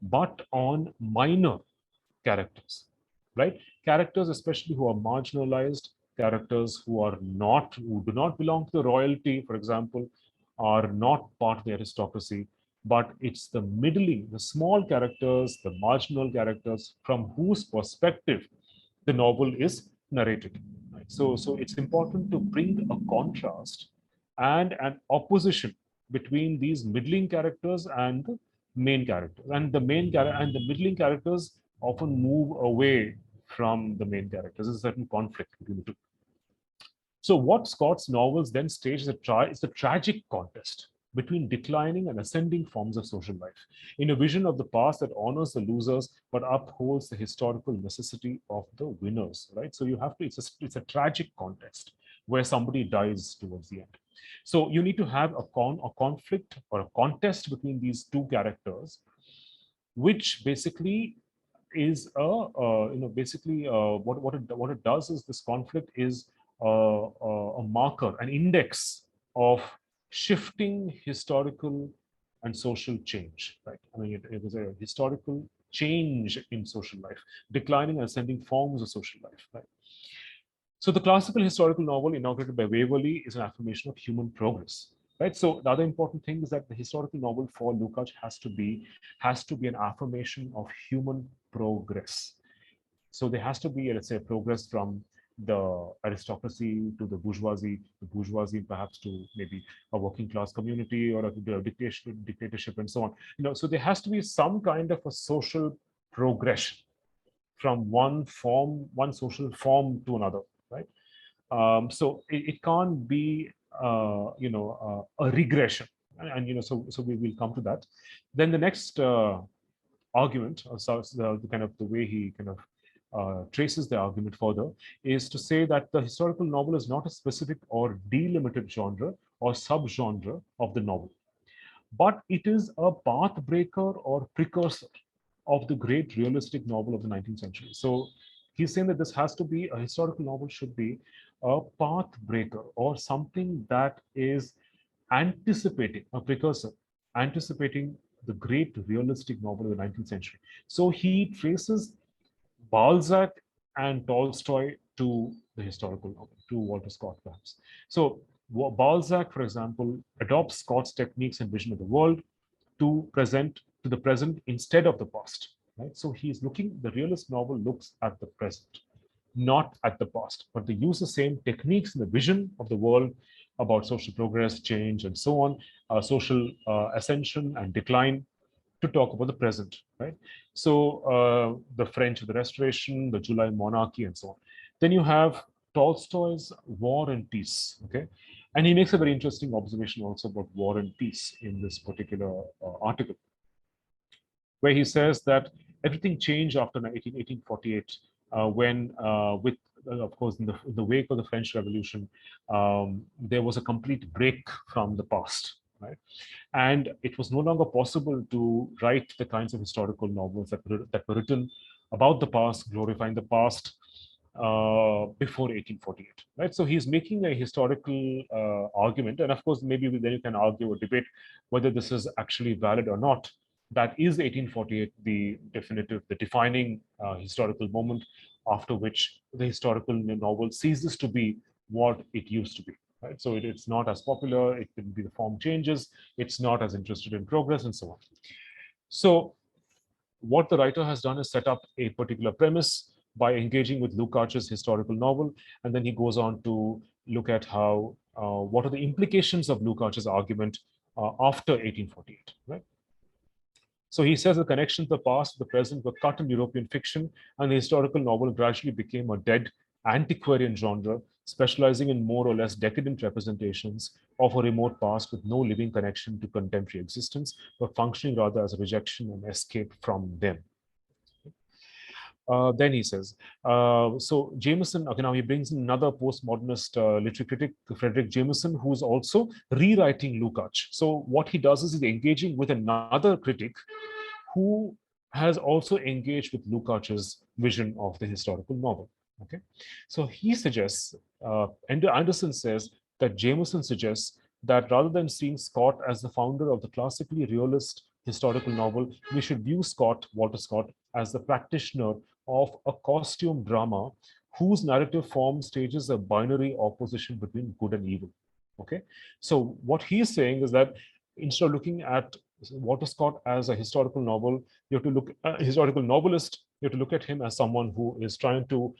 but on minor characters, right? Characters, especially who are marginalized, characters who do not belong to the royalty, for example, are not part of the aristocracy, but it's the middling, the small characters, the marginal characters from whose perspective the novel is narrated. Right? So it's important to bring a contrast and an opposition between these middling characters and the main character. And the middling characters often move away from the main characters. There's a certain conflict between the two. So what Scott's novels then stage is a tragic contest between declining and ascending forms of social life, in a vision of the past that honors the losers but upholds the historical necessity of the winners. Right. So you have to. It's a tragic contest where somebody dies towards the end. So you need to have a conflict or a contest between these two characters, which basically is basically what it does is this conflict is a marker, an index of shifting historical and social change, right? I mean, it was a historical change in social life, declining and ascending forms of social life, right? So the classical historical novel inaugurated by Waverley is an affirmation of human progress, right? So the other important thing is that the historical novel for Lukács has to be an affirmation of human progress. So there has to be, let's say, progress from the aristocracy to the bourgeoisie perhaps to maybe a working class community or a dictatorship and so on. So there has to be some kind of a social progression from one social form to another, right? So it can't be, a regression, and so we will come to that. Then the next argument, or so the kind of the way he kind of traces the argument further, is to say that the historical novel is not a specific or delimited genre or subgenre of the novel, but it is a pathbreaker or precursor of the great realistic novel of the 19th century. So he's saying that this has to be a historical novel, should be a pathbreaker or something that is anticipating, a precursor, anticipating the great realistic novel of the 19th century. So he traces Balzac and Tolstoy to the historical novel, to Walter Scott, perhaps. So Balzac, for example, adopts Scott's techniques and vision of the world to the present instead of the past. Right? So he's looking, the realist novel looks at the present, not at the past, but they use the same techniques in the vision of the world about social progress, change, and so on, social ascension and decline, to talk about the present, right? So the French of the Restoration, the July monarchy, and so on. Then you have Tolstoy's War and Peace, okay? And he makes a very interesting observation also about war and peace in this particular article, where he says that everything changed after 1848 when, of course, in the wake of the French Revolution, there was a complete break from the past, right? And it was no longer possible to write the kinds of historical novels that were written about the past, glorifying the past before 1848, right? So he's making a historical argument, and of course, maybe then you can argue or debate whether this is actually valid or not. that is 1848 the definitive, the defining historical moment after which the historical novel ceases to be what it used to be. Right? So it's not as popular, it can be the form changes, it's not as interested in progress and so on. So what the writer has done is set up a particular premise by engaging with Lukács's historical novel, and then he goes on to look at how what are the implications of Lukács's argument after 1848, right? So he says the connections of the past to the present were cut in European fiction, and the historical novel gradually became a dead antiquarian genre, specializing in more or less decadent representations of a remote past with no living connection to contemporary existence, but functioning rather as a rejection and escape from them. Then he says, so Jameson, okay, now he brings in another postmodernist literary critic, Frederick Jameson, who is also rewriting Lukács. So what he does is he's engaging with another critic who has also engaged with Lukács's vision of the historical novel. Okay, so he suggests, Anderson says that Jameson suggests that rather than seeing Scott as the founder of the classically realist historical novel, we should view Walter Scott, as the practitioner of a costume drama whose narrative form stages a binary opposition between good and evil. Okay, so what he's saying is that instead of looking at Walter Scott as a historical novel, you have to look a historical novelist. You have to look at him as someone who is trying to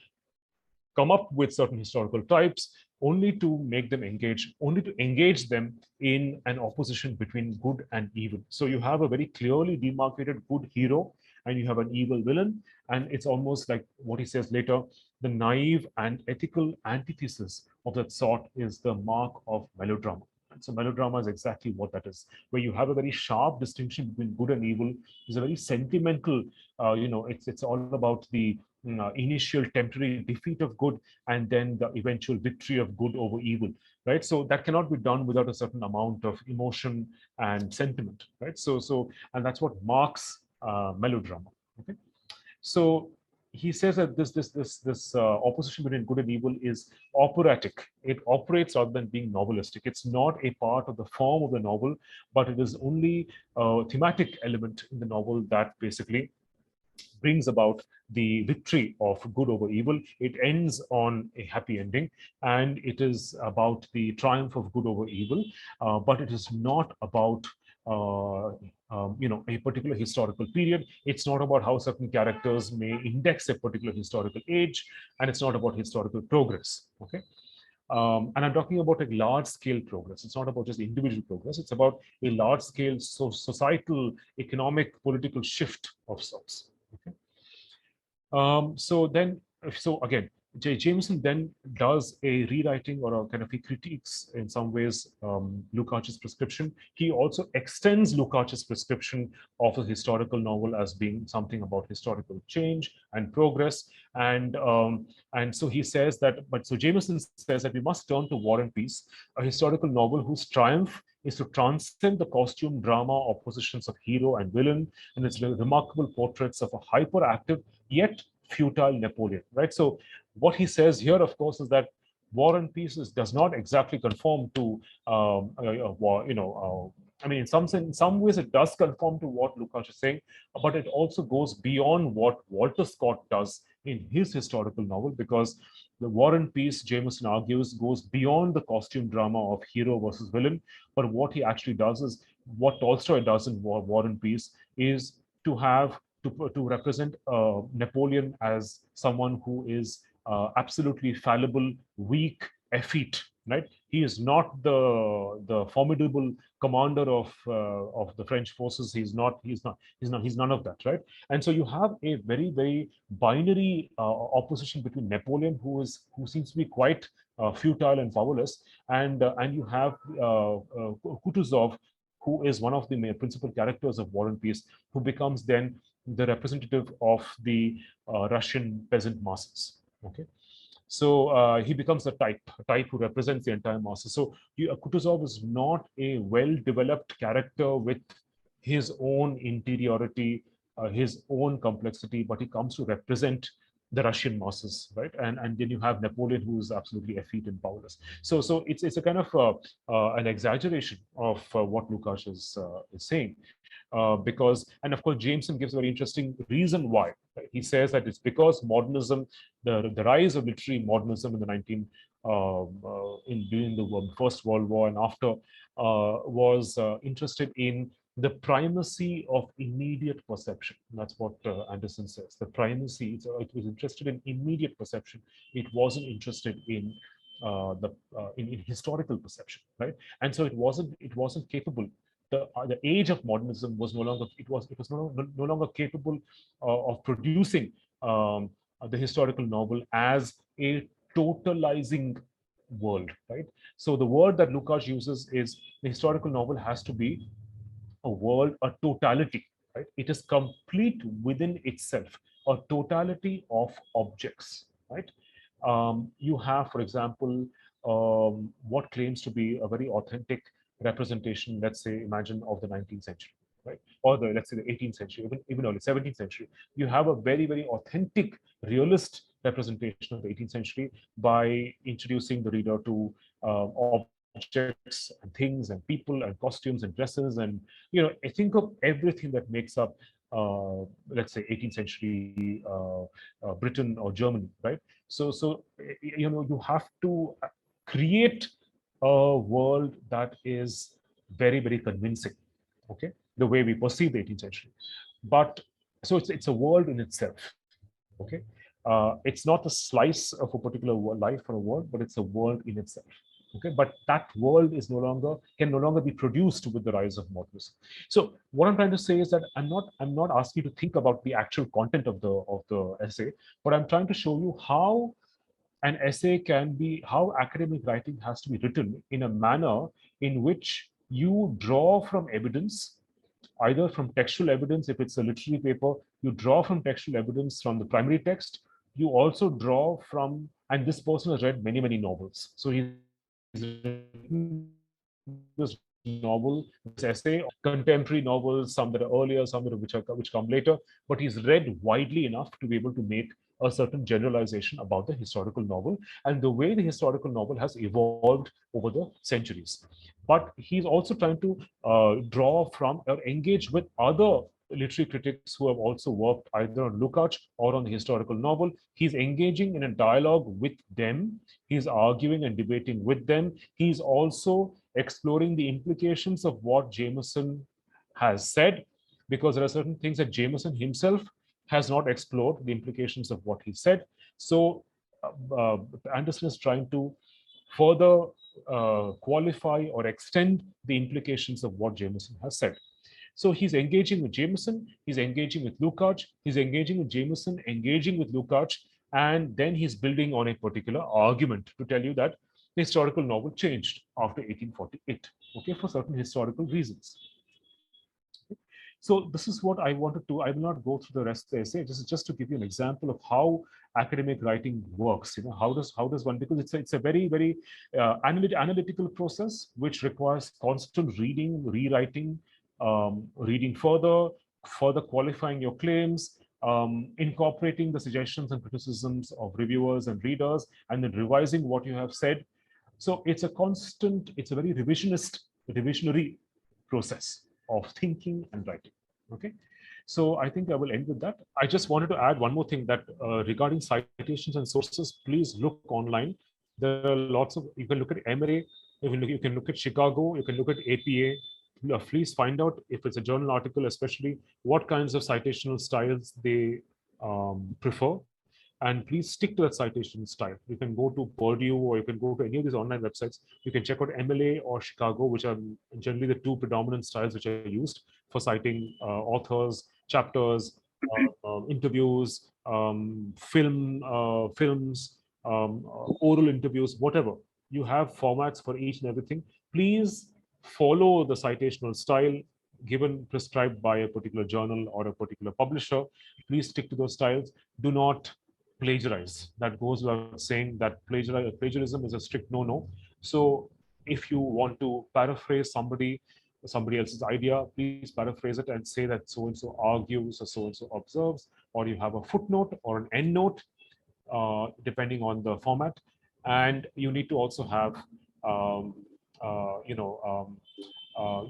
come up with certain historical types only to make them engage, only to engage them in an opposition between good and evil. So you have a very clearly demarcated good hero and you have an evil villain. And it's almost like what he says later, the naive and ethical antithesis of that sort is the mark of melodrama. And so melodrama is exactly what that is, where you have a very sharp distinction between good and evil. It's a very sentimental, it's all about the initial temporary defeat of good and then the eventual victory of good over evil, right? So that cannot be done without a certain amount of emotion and sentiment, right? And that's what marks melodrama. Okay, so he says that this opposition between good and evil is operatic. It operates rather than being novelistic. It's not a part of the form of the novel, but it is only a thematic element in the novel that basically brings about the victory of good over evil. It ends on a happy ending, and it is about the triumph of good over evil, but it is not about a particular historical period. It's not about how certain characters may index a particular historical age, and it's not about historical progress. Okay. And I'm talking about a large-scale progress. It's not about just individual progress. It's about a large-scale societal, economic, political shift of sorts. Okay. So again, Jameson then does a rewriting or a kind of he critiques in some ways Lukács's prescription. He also extends Lukács's prescription of a historical novel as being something about historical change and progress. And so he says that, so Jameson says that we must turn to War and Peace, a historical novel whose triumph is to transcend the costume drama oppositions of hero and villain and its remarkable portraits of a hyperactive yet futile Napoleon, right? So what he says here, of course, is that War and Peace does not exactly conform to war. I mean, in some ways, it does conform to what Lukács is saying, but it also goes beyond what Walter Scott does in his historical novel, because the War and Peace, Jameson argues, goes beyond the costume drama of hero versus villain. But what he actually does is what Tolstoy does in War and Peace is to have to represent Napoleon as someone who is absolutely fallible, weak, effete. Right? He is not the formidable commander of the French forces. He's none of that. Right? And so you have a very binary opposition between Napoleon, who seems to be quite futile and powerless, and you have Kutuzov, who is one of the principal characters of War and Peace, who becomes then the representative of the Russian peasant masses. Okay, so he becomes a type who represents the entire masses. So Kutuzov is not a well-developed character with his own interiority, his own complexity, but he comes to represent the Russian masses, right? And then you have Napoleon, who is absolutely effete and powerless. So it's a kind of an exaggeration of what Lukács is saying. because, and of course, Jameson gives a very interesting reason why. Right? He says that it's because modernism, the rise of literary modernism in the during the First World War and after, was interested in the primacy of immediate perception. That's what Anderson says. The primacy, it was interested in immediate perception. It wasn't interested in in historical perception, right? And so it wasn't capable. The age of modernism was no longer no longer capable of producing the historical novel as a totalizing world, right? So the word that Lukács uses is the historical novel has to be a world, a totality, right? It is complete within itself, a totality of objects, right? You have, for example, what claims to be a very authentic representation, let's say, imagine, of the 19th century, right? Or let's say the 18th century, even early 17th century. You have a very, very authentic, realist representation of the 18th century by introducing the reader to objects and things and people and costumes and dresses, and I think of everything that makes up let's say 18th century Britain or Germany, right? You have to create a world that is very, very convincing, okay, the way we perceive the 18th century. But so it's a world in itself, okay. It's not a slice of a particular life or a world, but it's a world in itself, okay. But that world can no longer be produced with the rise of modernism. So what I'm trying to say is that I'm not asking you to think about the actual content of the essay, but I'm trying to show you how an essay can be, how academic writing has to be written in a manner in which you draw from evidence, either from textual evidence. If it's a literary paper, you draw from textual evidence from the primary text. You also draw from, and this person has read many, many novels, so he's written this novel, this essay, contemporary novels, some that are earlier, some that are, which come later, but he's read widely enough to be able to make a certain generalization about the historical novel and the way the historical novel has evolved over the centuries. But he's also trying to draw from or engage with other literary critics who have also worked either on Lukács or on the historical novel. He's engaging in a dialogue with them. He's arguing and debating with them. He's also exploring the implications of what Jameson has said, because there are certain things that Jameson himself has not explored, the implications of what he said. So Anderson is trying to further qualify or extend the implications of what Jameson has said. So he's engaging with Jameson, he's engaging with Lukács, he's engaging with Jameson, engaging with Lukács, and then he's building on a particular argument to tell you that the historical novel changed after 1848, okay, for certain historical reasons. So this is what I wanted to, I will not go through the rest of the essay. This is just to give you an example of how academic writing works. How does one, because it's a very, very analytical process, which requires constant reading, rewriting, reading further qualifying your claims, incorporating the suggestions and criticisms of reviewers and readers, and then revising what you have said. So it's a very revisionary process of thinking and writing. Okay, so I think I will end with that. I just wanted to add one more thing, that regarding citations and sources, please look online. There are lots of, you can look at MRA, you can look at Chicago, you can look at APA. Please find out if it's a journal article, especially what kinds of citational styles they prefer. And please stick to that citation style. You can go to Purdue, or you can go to any of these online websites. You can check out MLA or Chicago, which are generally the two predominant styles which are used for citing authors, chapters, interviews, films, oral interviews, whatever. You have formats for each and everything. Please follow the citational style given, prescribed by a particular journal or a particular publisher. Please stick to those styles. Do not plagiarize. That goes without saying that plagiarism is a strict no-no. So if you want to paraphrase somebody else's idea, please paraphrase it and say that so-and-so argues or so-and-so observes, or you have a footnote or an endnote, depending on the format. And you need to also have,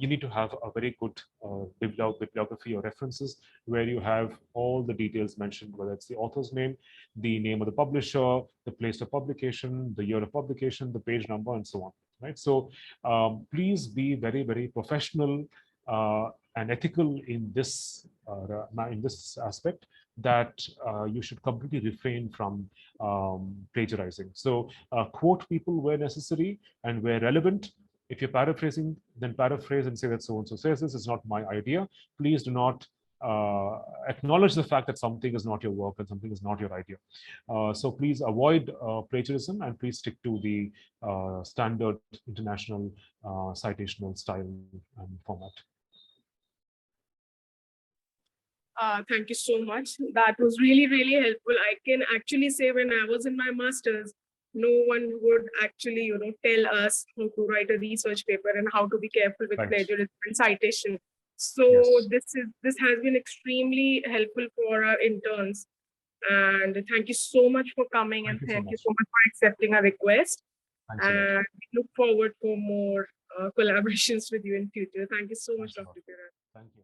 you need to have a very good bibliography or references where you have all the details mentioned, whether it's the author's name, the name of the publisher, the place of publication, the year of publication, the page number, and so on. Right. So please be very, very professional and ethical in this aspect, that you should completely refrain from plagiarizing. So quote people where necessary and where relevant. If you're paraphrasing, then paraphrase and say that so-and-so says this is not my idea. Please do not acknowledge the fact that something is not your work and something is not your idea. So please avoid plagiarism, and please stick to the standard international citational style and format. Thank you so much. That was really, really helpful. I can actually say when I was in my master's, no one would actually, tell us how to write a research paper and how to be careful with plagiarism and citation. So this has been extremely helpful for our interns. And thank you so much for coming, and thank you so much for accepting our request. And we look forward for more collaborations with you in future. Thank you so much, Dr. Kiran. Thank you.